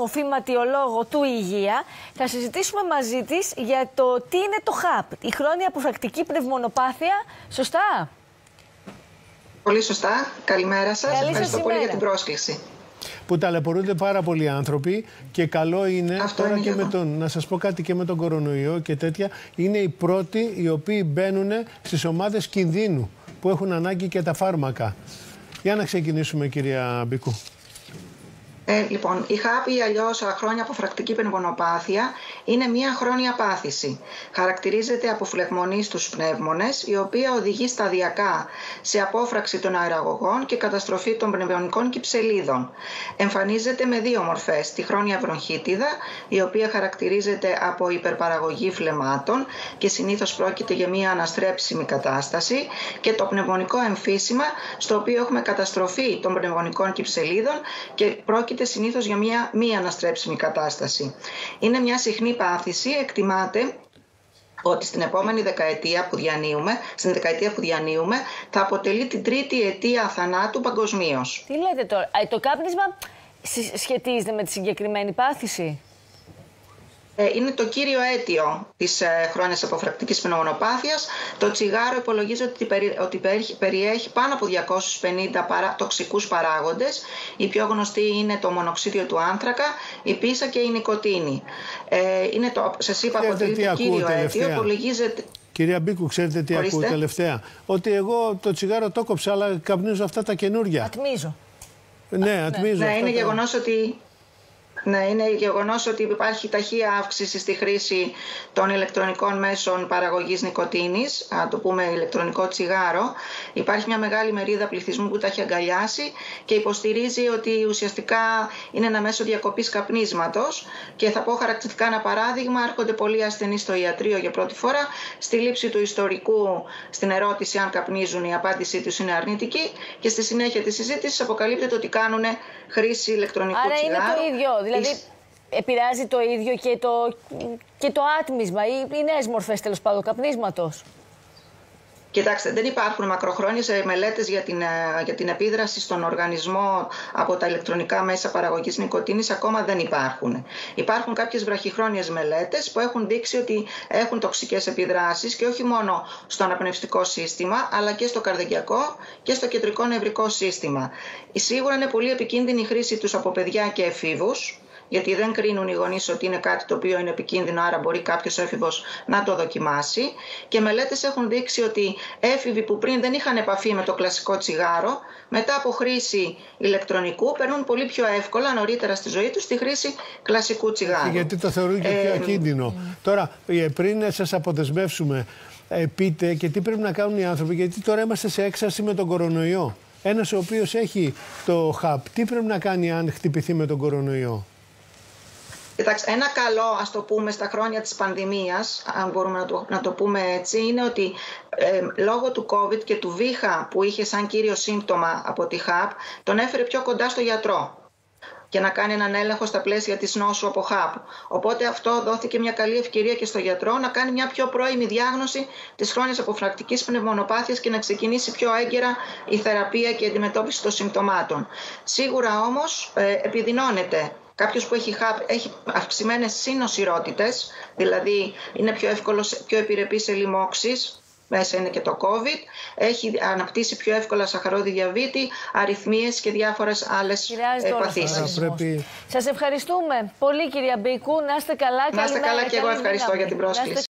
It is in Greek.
φυματιολόγο του Υγεία. Θα συζητήσουμε μαζί της για το τι είναι το ΧΑΠ, η χρόνια αποφρακτική πνευμονοπάθεια. Σωστά? Πολύ σωστά. Καλημέρα σας. Ευχαριστώ πολύ για την πρόσκληση. Που ταλαιπωρούνται πάρα πολλοί άνθρωποι και καλό είναι τώρα και με να σας πω κάτι, και με τον κορονοϊό και τέτοια, είναι οι πρώτοι οι οποίοι μπαίνουν στις ομάδες κινδύνου που έχουν ανάγκη και τα φάρμακα. Για να ξεκινήσουμε, κυρία Μπίκου. Λοιπόν, η ΧΑΠ ή αλλιώς χρόνια αποφρακτική πνευμονοπάθεια είναι μια χρόνια πάθηση. Χαρακτηρίζεται από φλεγμονή στους πνεύμονες, η οποία οδηγεί σταδιακά σε απόφραξη των αεραγωγών και καταστροφή των πνευμονικών κυψελίδων. Εμφανίζεται με δύο μορφές: τη χρόνια βροχίτιδα, η οποία χαρακτηρίζεται από υπερπαραγωγή φλεμμάτων και συνήθως πρόκειται για μια αναστρέψιμη κατάσταση, και το πνευμονικό εμφύσιμα, στο οποίο έχουμε καταστροφή των πνευμονικών κυψελίδων και πρόκειται συνήθως για μια μη αναστρέψιμη κατάσταση. Είναι μια συχνή πάθηση. Εκτιμάται ότι στην επόμενη δεκαετία που διανύουμε, θα αποτελεί την τρίτη αιτία θανάτου παγκοσμίως. Τι λέτε τώρα, το κάπνισμα σχετίζεται με τη συγκεκριμένη πάθηση? Είναι το κύριο αίτιο της χρόνιας αποφρακτικής πνευμονοπάθειας. Το τσιγάρο υπολογίζεται ότι περιέχει πάνω από 250 τοξικούς παράγοντες. Οι πιο γνωστοί είναι το μονοξίδιο του άνθρακα, η πίσα και η νικοτίνη. Σας είπα, αποτελεί το κύριο αίτιο. Υπολογίζεται... Κυρία Μπίκου, ξέρετε τι ακούω τελευταία? Ότι εγώ το τσιγάρο το κόψα, αλλά καπνίζω αυτά τα καινούργια. Ατμίζω. Ναι, ατμίζω. Ναι, είναι γεγονός ότι... Ναι, είναι γεγονός ότι υπάρχει ταχεία αύξηση στη χρήση των ηλεκτρονικών μέσων παραγωγής νικοτίνης, το πούμε ηλεκτρονικό τσιγάρο. Υπάρχει μια μεγάλη μερίδα πληθυσμού που τα έχει αγκαλιάσει και υποστηρίζει ότι ουσιαστικά είναι ένα μέσο διακοπής καπνίσματος. Και θα πω χαρακτηριστικά ένα παράδειγμα: έρχονται πολλοί ασθενείς στο ιατρείο για πρώτη φορά. Στη λήψη του ιστορικού, στην ερώτηση αν καπνίζουν, η απάντησή τους είναι αρνητική, και στη συνέχεια της συζήτησης αποκαλύπτεται ότι κάνουν χρήση ηλεκτρονικού τσιγάρου. Άρα είναι το ίδιο. Δηλαδή, επηρεάζει το ίδιο και το άτμισμα ή οι νέες μορφές, τέλος πάντων, καπνίσματος? Κοιτάξτε, δεν υπάρχουν μακροχρόνιες μελέτες για την επίδραση στον οργανισμό από τα ηλεκτρονικά μέσα παραγωγής νικοτίνης. Ακόμα δεν υπάρχουν. Υπάρχουν κάποιες βραχυχρόνιες μελέτες που έχουν δείξει ότι έχουν τοξικές επιδράσεις, και όχι μόνο στο αναπνευστικό σύστημα, αλλά και στο καρδιακό και στο κεντρικό νευρικό σύστημα. Σίγουρα είναι πολύ επικίνδυνη η χρήση τους από παιδιά και εφήβους, γιατί δεν κρίνουν οι γονείς ότι είναι κάτι το οποίο είναι επικίνδυνο, άρα μπορεί κάποιος έφηβος να το δοκιμάσει. Και μελέτες έχουν δείξει ότι έφηβοι που πριν δεν είχαν επαφή με το κλασικό τσιγάρο, μετά από χρήση ηλεκτρονικού περνούν πολύ πιο εύκολα νωρίτερα στη ζωή τους τη χρήση κλασικού τσιγάρου. Γιατί το θεωρούν και πιο ακίνδυνο. Τώρα, πριν σας αποδεσμεύσουμε, πείτε και τι πρέπει να κάνουν οι άνθρωποι, γιατί τώρα είμαστε σε έξαρση με τον κορονοϊό. Ένας ο οποίος έχει το ΧΑΠ, τι πρέπει να κάνει αν χτυπηθεί με τον κορονοϊό? Κοιτάξτε, ένα καλό, ας το πούμε, στα χρόνια της πανδημίας, αν μπορούμε να το πούμε έτσι, είναι ότι λόγω του COVID και του βήχα που είχε σαν κύριο σύμπτωμα από τη ΧΑΠ, τον έφερε πιο κοντά στο γιατρό και να κάνει έναν έλεγχο στα πλαίσια της νόσου από ΧΑΠ. Οπότε αυτό δόθηκε μια καλή ευκαιρία και στο γιατρό να κάνει μια πιο πρώιμη διάγνωση της χρόνιας αποφρακτικής πνευμονοπάθειας και να ξεκινήσει πιο έγκαιρα η θεραπεία και η αντιμετώπιση των συμπτωμάτων. Σίγουρα όμως επιδεινώνεται. Κάποιος που έχει ΧΑΠ έχει αυξημένες συνοσιρότητες, δηλαδή είναι πιο επιρρεπής σε λοιμώξεις, μέσα είναι και το COVID, έχει αναπτύσσει πιο εύκολα σαχαρόδι διαβήτη, αρρυθμίες και διάφορες άλλες παθήσεις. Σας ευχαριστούμε πολύ, κυρία Μπίκου. Να είστε καλά. Να είστε καλά, και εγώ ευχαριστώ για την πρόσκληση.